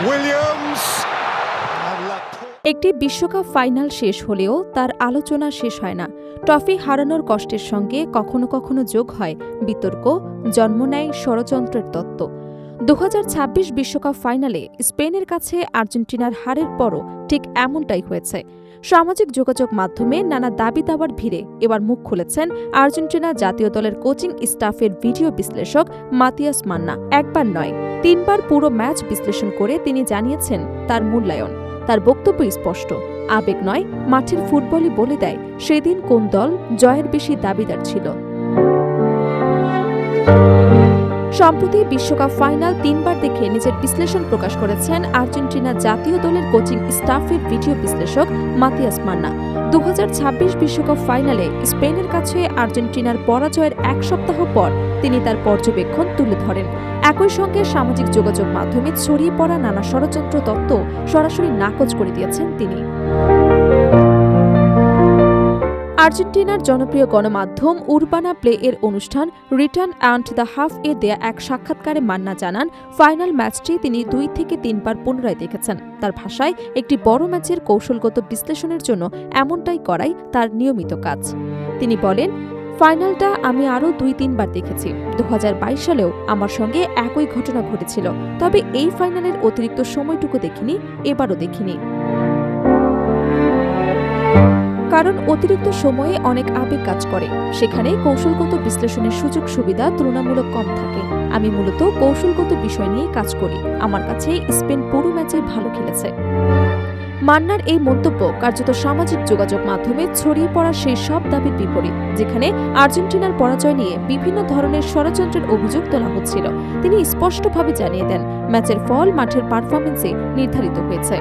Williams. একটি বিশ্বকাপ final শেষ হলেও তার আলোচনা শেষ হয় না। ট্রফি হারানোর কষ্টের সঙ্গে কখনো কখনো যোগ হয় বিতর্ক, জন্ম নেয় ষড়যন্ত্রের তত্ত্ব। 2026 বিশ্বকাপ ফাইনালে স্পেনের কাছে আর্জেন্টিনার হারের পরও ঠিক এমনটাই হয়েছে। সামাজিক যোগাযোগ মাধ্যমে নানা দাবি দাওয়ার ভিড়ে এবার মুখ খুলেছেন আর্জেন্টিনা জাতীয় দলের কোচিং স্টাফের ভিডিও বিশ্লেষক মাতিয়াস মান্না। একবার নয়, 3 বার পুরো ম্যাচ বিশ্লেষণ করে তিনি জানিয়েছেন তার মূল্যায়ন। তার বক্তব্য স্পষ্ট, আবেগ নয়, মাঠের ফুটবলই বলে দেয় সেদিন কোন দল জয়ের বেশি দাবিদার ছিল। সম্প্রতি বিশ্বকাপ ফাইনাল 3 বার দেখে নিজের বিশ্লেষণ প্রকাশ করেছেন আর্জেন্টিনা জাতীয় দলের কোচিং স্টাফের ভিডিও বিশ্লেষক মাতিয়াস মান্না। 2026 বিশ্বকাপ ফাইনালে স্পেনের কাছে আর্জেন্টিনার পরাজয়ের 1 সপ্তাহ পর তিনি তার পর্যবেক্ষণ তুলে ধরেন। একই সঙ্গে সামাজিক যোগাযোগ মাধ্যমে ছড়িয়ে পড়া নানা ষড়যন্ত্র তত্ত্ব সরাসরি নাকচ করে দিয়েছেন তিনি। আর্জেন্টিনার জনপ্রিয় গণমাধ্যম উরবানা প্লে এর অনুষ্ঠান রিটার্ন অ্যান্ড দ্য হাফ এ দেয়া এক সাক্ষাৎকারে মান্না জানান, ফাইনাল ম্যাচটি তিনি 2 থেকে 3 বার পুনরায় দেখেছেন। তার ভাষায়, একটি বড় ম্যাচের কৌশলগত বিশ্লেষণের জন্য এমনটাই করাই তার নিয়মিত কাজ। তিনি বলেন, ফাইনালটা আমি আরও 2-3 বার দেখেছি। 2022 সালেও আমার সঙ্গে একই ঘটনা ঘটেছিল, তবে এই ফাইনালের অতিরিক্ত সময়টুকু দেখিনি, এবারও দেখিনি। কারণ অতিরিক্ত সময়ে অনেক আবেগ কাজ করে, সেখানে কৌশলগত বিশ্লেষণের সুযোগ সুবিধা তুলনামূলক কম থাকে। আমি মূলত কৌশলগত বিষয় নিয়ে কাজ করি। আমার কাছে স্পেন পুরো ম্যাচে ভালো খেলেছে। মান্নার এই মন্তব্য কার্যত সামাজিক যোগাযোগ মাধ্যমে ছড়িয়ে পড়া সেই সব দাবির বিপরীত, যেখানে আর্জেন্টিনার পরাজয় নিয়ে বিভিন্ন ধরনের ষড়যন্ত্রের অভিযোগ তোলা হচ্ছিল। তিনি স্পষ্টভাবে জানিয়ে দেন, ম্যাচের ফল মাঠের পারফরম্যান্সে নির্ধারিত হয়েছে।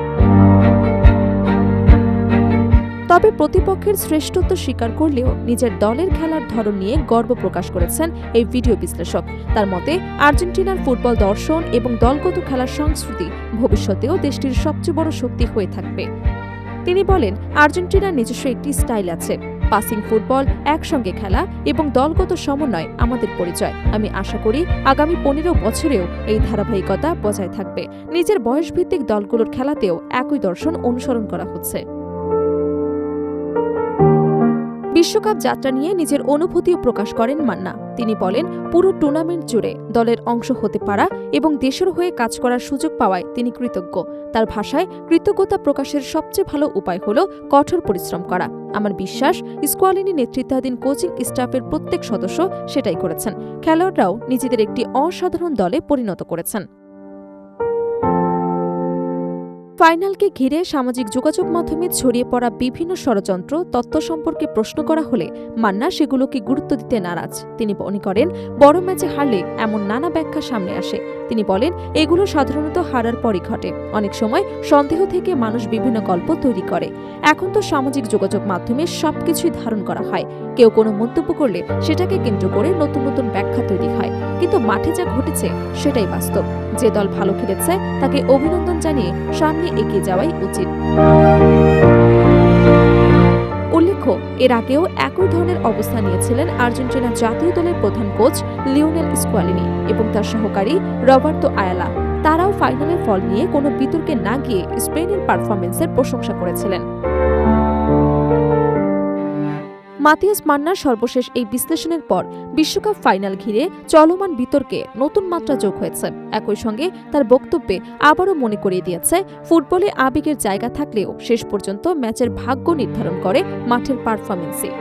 তবে প্রতিপক্ষের শ্রেষ্ঠত্ব স্বীকার করলেও নিজের দলের খেলার ধরন নিয়ে গর্ব প্রকাশ করেছেন এই ভিডিও বিশ্লেষক। তার মতে, আর্জেন্টিনার ফুটবল দর্শন এবং দলগত খেলার সংস্কৃতি ভবিষ্যতেও দেশটির সবচেয়ে বড় শক্তি হয়ে থাকবে। তিনি বলেন, আর্জেন্টিনার নিজস্ব একটি স্টাইল আছে, পাসিং ফুটবল, একসঙ্গে খেলা এবং দলগত সমন্বয় আমাদের পরিচয়। আমি আশা করি আগামী 15 বছরেও এই ধারাবাহিকতা বজায় থাকবে। নিজের বয়সভিত্তিক দলগুলোর খেলাতেও একই দর্শন অনুসরণ করা হচ্ছে। বিশ্বকাপ যাত্রা নিয়ে নিজের অনুভূতিও প্রকাশ করেন মান্না। তিনি বলেন, পুরো টুর্নামেন্ট জুড়ে দলের অংশ হতে পারা এবং দেশের হয়ে কাজ করার সুযোগ পাওয়ায় তিনি কৃতজ্ঞ। তার ভাষায়, কৃতজ্ঞতা প্রকাশের সবচেয়ে ভালো উপায় হল কঠোর পরিশ্রম করা। আমার বিশ্বাস, স্কোয়ালিনি নেতৃত্বাধীন কোচিং স্টাফের প্রত্যেক সদস্য সেটাই করেছেন। খেলোয়াড়রাও নিজেদের একটি অসাধারণ দলে পরিণত করেছেন। ফাইনালকে ঘিরে সামাজিক যোগাযোগ মাধ্যমে ছড়িয়ে পড়া বিভিন্ন ষড়যন্ত্র তত্ত্ব সম্পর্কে প্রশ্ন করা হলে মান্না সেগুলোকে গুরুত্ব দিতে নারাজ। তিনি মনে করেন, বড় ম্যাচে হারলে এমন নানা ব্যাখ্যা সামনে আসে। তিনি বলেন, এগুলো সাধারণত হারার পরই ঘটে। অনেক সময় সন্দেহ থেকে মানুষ বিভিন্ন গল্প তৈরি করে। এখন তো সামাজিক যোগাযোগ মাধ্যমে সবকিছুই ধারণ করা হয়। কেউ কোনো মন্তব্য করলে সেটাকে কেন্দ্র করে নতুন নতুন ব্যাখ্যা তৈরি হয়, কিন্তু মাঠে যা ঘটেছে সেটাই বাস্তব। যে দল ভালো খেলেছে তাকে অভিনন্দন জানিয়ে সামনে এগিয়ে যাওয়াই উচিত। উল্লেখ্য, এর আগেও একই ধরনের অবস্থান নিয়েছিলেন আর্জেন্টিনা জাতীয় দলের প্রধান কোচ লিওনেল স্কোয়ালিনি এবং তার সহকারী রবার্তো আয়ালা। তারাও ফাইনালের ফল নিয়ে কোনো বিতর্কে না গিয়ে স্পেনের পারফরম্যান্সের প্রশংসা করেছিলেন। মাতিয়াস মান্নার সর্বশেষ এই বিশ্লেষণের পর বিশ্বকাপ ফাইনাল ঘিরে চলমান বিতর্কে নতুন মাত্রা যোগ হয়েছে। একই সঙ্গে তার বক্তব্যে আবারও মনে করিয়ে দিয়েছে, ফুটবলে আবেগের জায়গা থাকলেও শেষ পর্যন্ত ম্যাচের ভাগ্য নির্ধারণ করে মাঠের পারফরম্যান্সই।